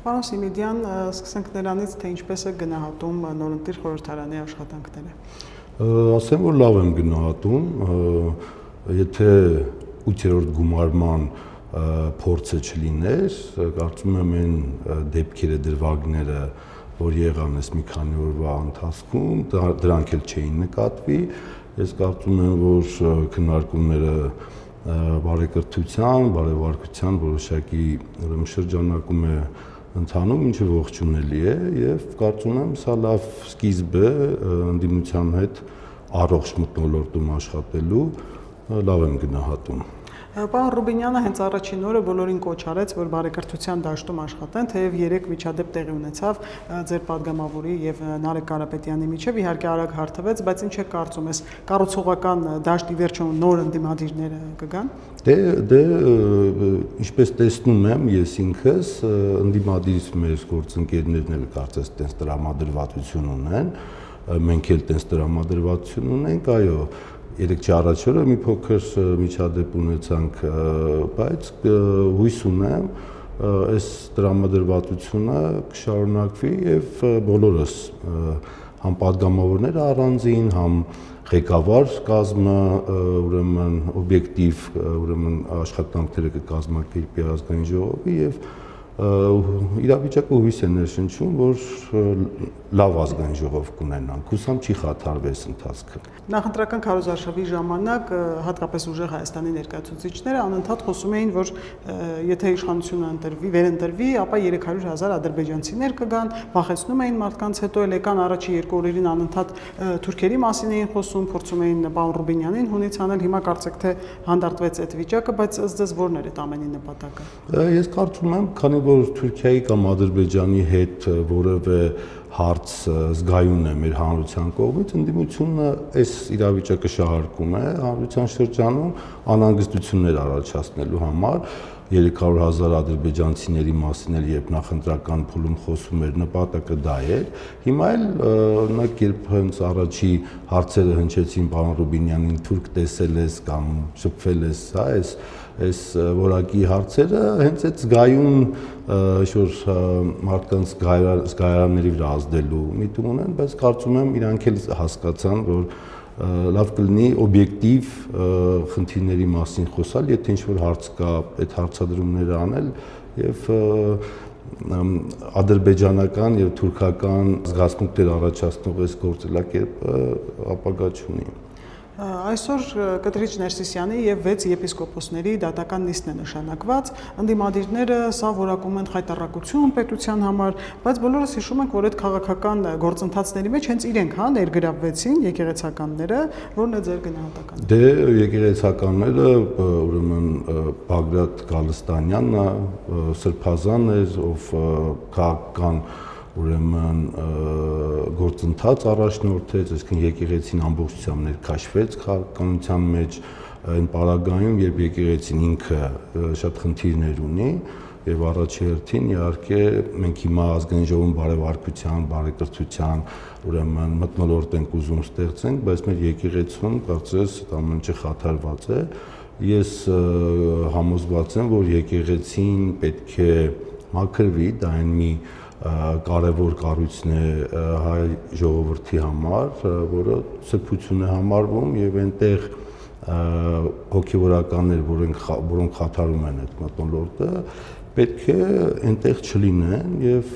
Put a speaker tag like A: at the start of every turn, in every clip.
A: Պարոն Սիմիդյան, սկսենք նրանից, թե ինչպես է գնահատում նորընտիր խորհրդարանի աշխատանքները։
B: Ասեմ, որ լավ եմ գնահատում, եթե 8-րդ գումարման փորձը չլիներ, կարծում եմ այն դեպքերը, դրվագները, որ եղան այս մի քանի օրվա ընթացքում, դրանք էլ չէին նկատվի։ Ես կարծում եմ, որ քննարկումները բարեկրթության, բարեվարկության որոշակի շրջանակում է ընթանում, ինչը ողջունելի է, եւ կարծում եմ, սա լավ սկիզբ է ընդդիմության հետ առողջ մթնոլորտում աշխատելու, լավ եմ գնահատում։
A: Պարոն Ռուբինյանը հենց առաջին օրը բոլորին կոչ արեց, որ բարեկրթության դաշտում աշխատեն, թեև 3 միջադեպ տեղի ունեցավ ձեր падգամավորի եւ Նարեկ Կարապետյանի միջեւ, իհարկե արագ հարթվեց, բայց ինչ է կարծում ես, կառուցողական դաշտի վերջում նոր ընդդիմադիրները կգան։
B: Դե ինչպես տեսնում եմ ես ինքս, ընդդիմադիր մեր գործընկերներն էլ կարծես տենց տրամադրվածություն ունեն, մենք էլ տենց տրամադրվածություն ունենք, այո, 3 առաջ օրը մի փոքր միջադեպ ունեցանք, բայց հույս ունեմ, այս տրամադրվածությունը կշարունակվի եւ բոլորս համ падգամավորները առանձին, համ ղեկավար կազմը, ուրեմն օբյեկտիվ, ուրեմն աշխատանքները կկազմակերպի ազգային ժողովի եւ իրավիճակը հույս է ներշնչում, որ լավ ազգային ժողով կունենանք, հուսամ չի խաթարվի այս ընթացքը։
A: Նախընտրական քարոզարշավի ժամանակ հատկապես ուժեղ Հայաստանի ներկայացուցիչները անընդհատ խոսում էին, որ եթե իշխանությունը վերընտրվի, ապա 300,000 ադրբեջանցիներ կգան, վախեցնում էին մարդկանց, հետո էլ եկան առաջի 2 օրերին անընդհատ թուրքերի մասին էին խոսում, փորձում էին պարոն Ռուբինյանին հունից անել, հիմա կարծեք թե հանդարտվեց այդ վիճակը, բայց ըստ ձեզ ո՞րն էր այդ ամենի նպատակը։
B: Ես կարծում եմ, քանի որ Թուրքիայի կամ Ադրբեջանի հետ որևէ հարց զգայուն է մեր հանրության կողմից, ընդդիմությունը այս իրավիճակը շահարկում է հանրության շրջանում անհանգստություններ առաջացնելու համար, 300,000 ադրբեջանցիների մասին էլ երբ նախընտրական փուլում խոսում էր, նպատակը դա էր։ Հիմա էլ օրինակ երբ հենց առաջի հարցերը հնչեցին պարոն Ռուբինյանին, թուրք տեսել ես կամ շփվել ես, այս որակի հարցերը հենց այդ զգայուն ինչ-որ մարդկանց զգայարանների վրա ազդելու միտում ունեն, բայց կարծում եմ իրանք էլ հասկացան, որ լավ կլինի օբյեկտիվ խնդիրների մասին խոսալ, եթե ինչ-որ հարց կա, այդ հարցադրումները անել եւ ադրբեջանական եւ թուրքական զգացմունքներ առաջացնող այս գործելակերպը ապագա չունի։
A: Այսօր Կտրիչ Ներսիսյանի եւ 6 եպիսկոպոսների դատական նիստն է նշանակված, ընդդիմադիրները սա որակում են խայտառակություն պետության համար, բայց բոլորս հիշում ենք, որ այդ քաղաքական գործընթացների մեջ հենց իրենք ներգրավվեցին եկեղեցականները, որն է ձեր գնահատականը։
B: Դե եկեղեցականները, ուրեմն Բագրատ Գալստանյանը, Սրբազանն էր, ով քաղաքական ուրեմն գործընթաց առաջնորդեց, այսինքն եկեղեցին ամբողջությամբ ներքաշվեց քաղաքականության մեջ, այն պարագայում, երբ եկեղեցին ինքը շատ խնդիրներ ունի եւ առաջի հերթին իհարկե մենք հիմա ազգային ժողովում բարեվարկության, բարեկրթության, ուրեմն մթնոլորտ ենք ուզում ստեղծենք, բայց մեր եկեղեցում կարծես ամեն ինչ խաթարված է։ Ես համոզված եմ, որ եկեղեցին պետք է մաքրվի, դա այն մի կարևոր կառույցն է հայ ժողովրդի համար, որը սրբություն է համարվում եւ այնտեղ հոգեվորականներ, որոնք խաթարում են այդ մթնոլորտը, պետք է այնտեղ չլինեն եւ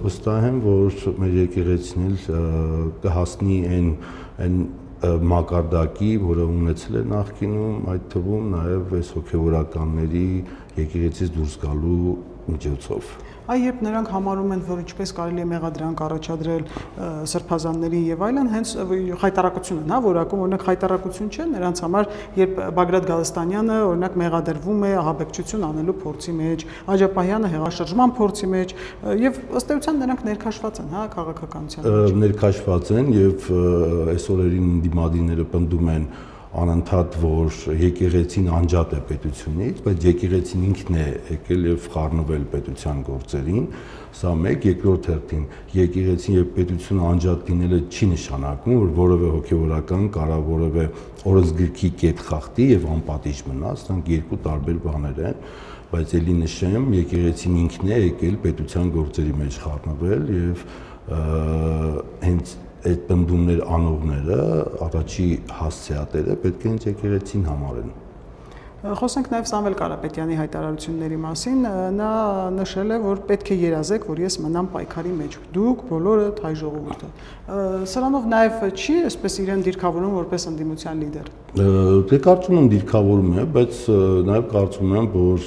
B: վստահ եմ, որ մեր եկեղեցին էլ կհասնի այն մակարդակի, որը ունեցել է նախկինում, այդ թվում նաև այս հոգեվորականների եկեղեցից դուրս գալու միջոցով։
A: Երբ նրանք համարում են, որ ինչպես կարելի է մեղադրանք առաջադրել սրբազանների եւ այլն, հենց խայտառակություն են, որակում օրինակ խայտառակություն չէ նրանց համար, երբ Բագրատ Գալստանյանը օրինակ մեղադրվում է ահաբեկչություն անելու փորձի մեջ, Աջապահյանը հեղաշրջման փորձի մեջ եւ ըստ էության նրանք ներքաշված են, քաղաքականության մեջ։
B: Ներքաշված են եւ այս օրերին դիմադիները պնդում են անընդհատ, որ եկեղեցին անջատ է պետությունից, բայց եկեղեցին ինքն է եկել եւ խառնվել պետության գործերին, սա մեկ, երկրորդ հերթին եկեղեցին եւ պետությունը անջատ լինելը չի նշանակում, որ որևէ հոգեվորական կարող որևէ օրենսգրքի կետ խախտի եւ անպատիժ մնա, սրանք երկու տարբեր բաներ են։ բայց ելի նշեմ, եկեղեցին ինքն է եկել պետության գործերի մեջ խառնվել եւ հենց այդ բնդումներ անողները, առաջի հասցեատերը պետք է հենց եկեղեցին համարեն։
A: Խոսենք նաև Սամվել Կարապետյանի հայտարարությունների մասին, նա նշել է, որ պետք է երազեք, որ ես մնամ պայքարի մեջ, դուք բոլորը հայ ժողովուրդը։ Սրանով նաև չի այսպես իրեն դիրքավորում որպես ընդդիմության լիդեր։
B: Դե կարծում եմ դիրքավորում է, բայց նաև կարծում եմ, որ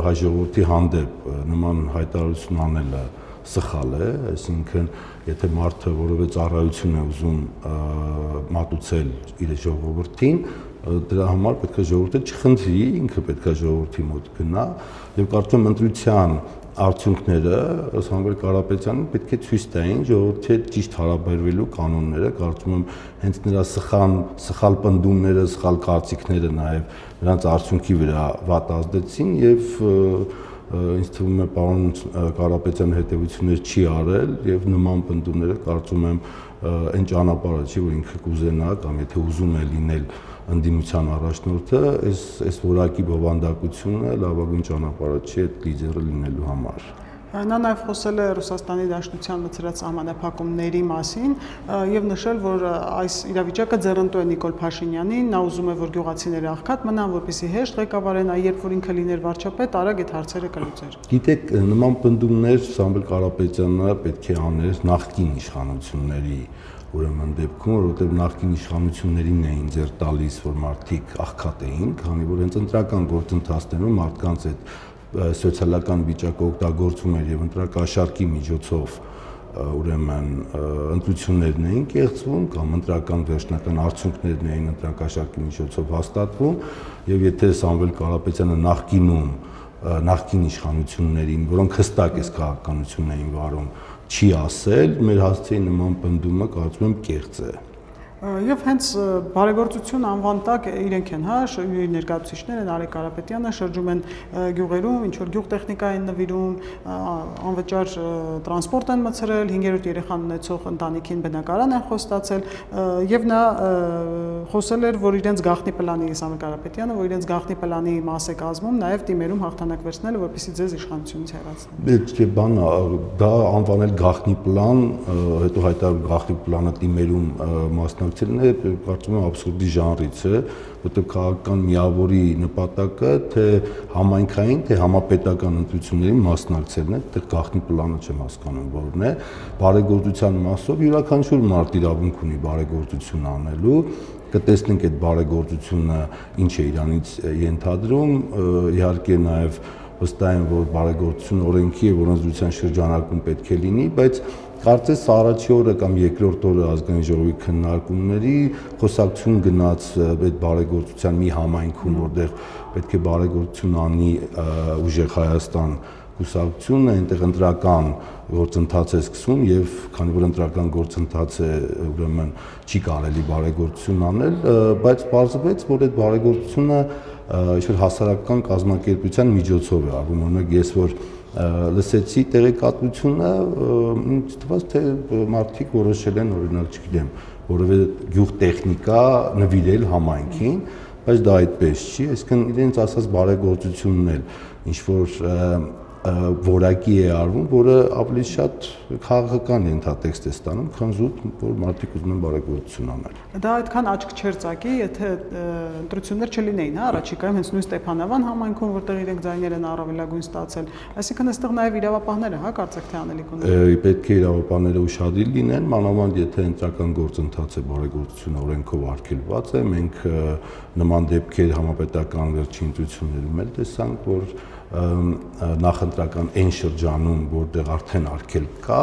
B: հայ ժողովրդի հանդեպ նման հայտարարություն անելը սխալ է, այսինքն եթե մարդը որևէ ծառայություն է ուզում մատուցել իր ժողովրդին, դրա համար պետք է ժողովուրդը չխնդրի, ինքը պետք է ժողովրդի մոտ գնա եւ կարծում եմ ընտրության արդյունքները Սամվել Կարապետյանին պետք է ցույց տային ժողովրդի հետ ճիշտ հարաբերվելու կանոնները, կարծում եմ հենց նրա սխալ պնդումները, սխալ կարծիքները նաեւ նրանց արդյունքի վրա վատ ազդեցին եւ ինձ թվում է պարոն Կարապետյանը հետևություններ չի արել եւ նման պնդումները կարծում եմ այն ճանապարհը չի, որ ինքը կուզենա կամ եթե ուզում է լինել ընդդիմության առաջնորդը, այս որակի բովանդակությունը լավագույն ճանապարհը չի այդ լիդերը լինելու համար։
A: Նա նաև խոսել է Ռուսաստանի Դաշնության մտցրած սահմանափակումների մասին եւ նշել, որ այս իրավիճակը ձեռնտու է Նիկոլ Փաշինյանին, նա ուզում է, որ գյուղացիները աղքատ մնան, որպեսզի հեշտ ղեկավարեն, երբ որ ինքը լիներ վարչապետ, արագ այդ հարցերը կլուծեր։
B: Գիտեք, նման պնդումներ Սամվել Կարապետյանը պետք է աներ նախկին իշխանությունների ուրեմն դեպքում, որովհետև նախկին իշխանություններին էին ձեռ տալիս, որ մարդիկ աղքատ էին, քանի որ հենց ընտրական գործընթացներում մարդկանց այդ սոցիալական վիճակը օգտագործում էր եւ ընտրակաշառքի միջոցով ուրեմն ընտրություններն էին կեղծվում կամ ընտրական վերջնական արդյունքներն էին ընտրակաշառքի միջոցով հաստատվում եւ եթե Սամվել Կարապետյանը նախկին իշխանություններին, որոնք հստակ այս քաղաքականությունն էին վարում, չի ասել, մեր հասցեի նման պնդումը կարծում եմ կեղծ է։
A: Եվ հենց բարեգործություն անվան տակ իրենք են, իր ներկայացուցիչները Նարեկ Կարապետյանը շրջում են գյուղերում, ինչ որ գյուղտեխնիկա են նվիրում, անվճար տրանսպորտ են մցրել, 5-րդ երեխան ունեցող ընտանիքին բնակարան են խոստացել եւ նա խոսել էր, որ իրենց գաղտնի պլանի Սամվել Կարապետյանը, որ իրենց գաղտնի պլանի մաս է կազմում նաեւ թիմերում հաղթանակ վերցնելը, որպեսզի ձեզ իշխանությունից հեռացնեն։
B: Չէ, բան դա անվանել գաղտնի պլան, հետո հայտարարել գաղտնի պլանը թիմերում մասնակցելն է, կարծում եմ աբսուրդի ժանրից է, որտեղ քաղաքական միավորի նպատակը թե համայնքային, թե համապետական ընտրություններին մասնակցելն է, այդտեղ գաղտնի պլանը չեմ հասկանում որն է, բարեգործության մասով յուրաքանչյուր մարդ իրավունք ունի բարեգործություն անելու, կտեսնենք այդ բարեգործությունը ինչ է իրանից ենթադրում, իհարկե նաև վստահ եմ, որ բարեգործությունը օրենքի եւ օրենսդրության շրջանակում պետք է լինի, բայց կարծես առաջի օրը կամ երկրորդ օրը ազգային ժողովի քննարկումների խոսակցություն գնաց այդ բարեգործության մի համայնքում, որտեղ պետք է բարեգործություն անի ուժեղ Հայաստան կուսակցությունը, այնտեղ ընտրական գործընթաց է սկսում եւ քանի որ ընտրական գործընթաց է, ուրեմն չի կարելի բարեգործություն անել, բայց պարզվեց, որ այդ բարեգործությունը ինչ-որ հասարակական կազմակերպության միջոցով է արվում, օրինակ ես որ լսեցի տեղեկատվությունը, ինձ թվաց թե մարդիկ որոշել են, օրինակ, չգիտեմ, որևէ գյուղտեխնիկա նվիրել համայնքին, բայց դա այդպես չի, այսինքն իրենց ասած բարեգործությունն էլ ինչ որ որակի է արվում, որը ավելի շատ քաղաքական ենթատեքստ է ստանում, քան զուտ, որ մարդիկ ուզում են բարեգործություն անել։
A: Դա այդքան աչք չէր ծակի, եթե ընտրություններ չլինեին, առաջիկայում հենց նույն Ստեփանավան համայնքում, որտեղ իրենք ձայներ են առավելագույն ստացել, այսինքն այստեղ նաև իրավապահները, կարծեք թե անելիք ունեն։
B: Պետք է իրավապահները ուշադիր լինեն, մանավանդ եթե ընտրական գործընթաց է բարեգործությունը օրենքով արգելված է, մենք նման դեպքեր համապետական վերջին ընտրություններում էլ տեսանք, որ նախընտրական այն շրջանում, որտեղ արդեն արգելք կա,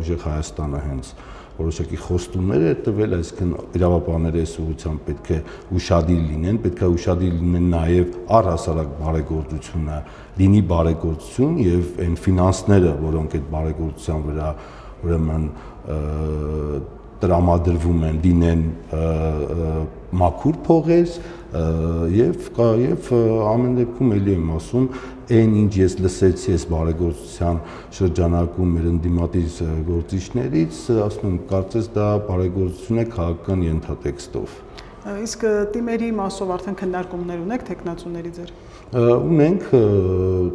B: ուժեղ Հայաստանը հենց որոշակի խոստումներ է տվել, այսինքն իրավապահները այս ուղղությամբ պետք է ուշադիր լինեն, պետք է ուշադիր լինեն նաև առհասարակ բարեգործությունը, լինի բարեգործություն եւ այն ֆինանսները, որոնք այդ բարեգործության վրա ուրեմն տրամադրվում են, լինեն մաքուր փողեր եւ ամեն դեպքում էլի եմ ասում, այն ինչ ես լսեցի այս բարեգործության շրջանակում մեր ընդդիմադիր գործիչներից, ասում եմ, կարծես դա բարեգործություն է քաղաքական ենթատեքստով։
A: Իսկ թիմերի մասով արդեն քննարկումներ ունեք տեխնացուների ձեր։
B: Ունենք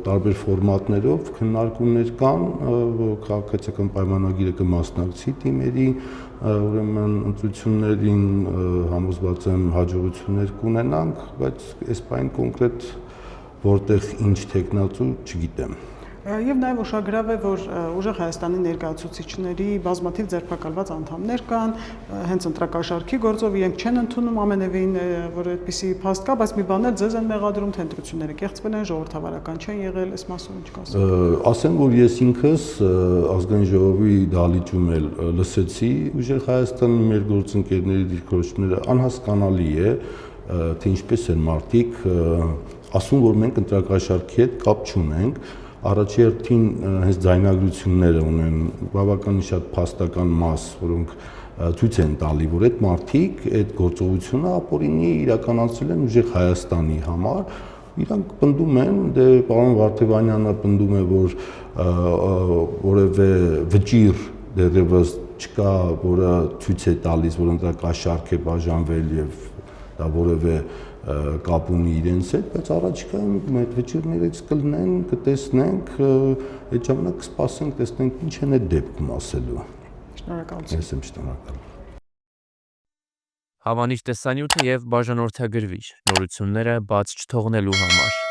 B: տարբեր ֆորմատներով քննարկումներ կան, քաղաքացիական պայմանագիրը կմասնակցի թիմերի, ուրեմն ընտրություններին համոզված եմ հաջողություններ կունենանք, բայց այս բան կոնկրետ որտեղ ինչ տեխնացու չգիտեմ։
A: Եվ նաև ուշագրավ է, որ ուժեղ Հայաստանի ներկայացուցիչների բազմաթիվ ձերբակալված անդամներ կան, հենց ընտրակաշարքի գործով իրենք չեն ընդունում ամենևին, որ այդպիսի փաստ կա, բայց մի բան էլ ձեզ են մեղադրում, թե ընտրությունները կեղծվել են, ժողովրդավարական չեն եղել, այս մասով ինչ կասեք։
B: Ասեմ, որ ես ինքս ազգային ժողովի դահլիճում էլ լսեցի ուժեղ Հայաստանի մեր գործընկերների դիրքորոշումները, անհասկանալի է, թե ինչպես են մարդիկ ասում, որ մենք ընտրակաշարքի հետ կապ չունենք, առաջի հերթին հենց ձայնագրությունները ունեն բավականին շատ փաստական մաս, որոնք ցույց են տալի, որ այդ մարդիկ այդ գործողությունը ապօրինի իրականացրել են ուժեղ Հայաստանի համար, իրանք պնդում են, դե պարոն Վարդևանյանը պնդում է, որ որևէ վճիռ դեռևս չկա, որը ցույց է տալիս, որ ընտրակաշարք է բաժանվել եւ դա որևէ կապ ունի իրենց հետ, բայց առաջիկայում այդ վճիռներից կլինեն, կտեսնենք, այդ ժամանակ կսպասենք, տեսնենք ինչ են այդ դեպքում ասելու։
A: Շնորհակալություն։
B: Ես եմ շնորհակալ։
C: Հավանիչ տեսանյութը եւ բաժանորդագրվիչ նորությունները բաց չթողնելու համար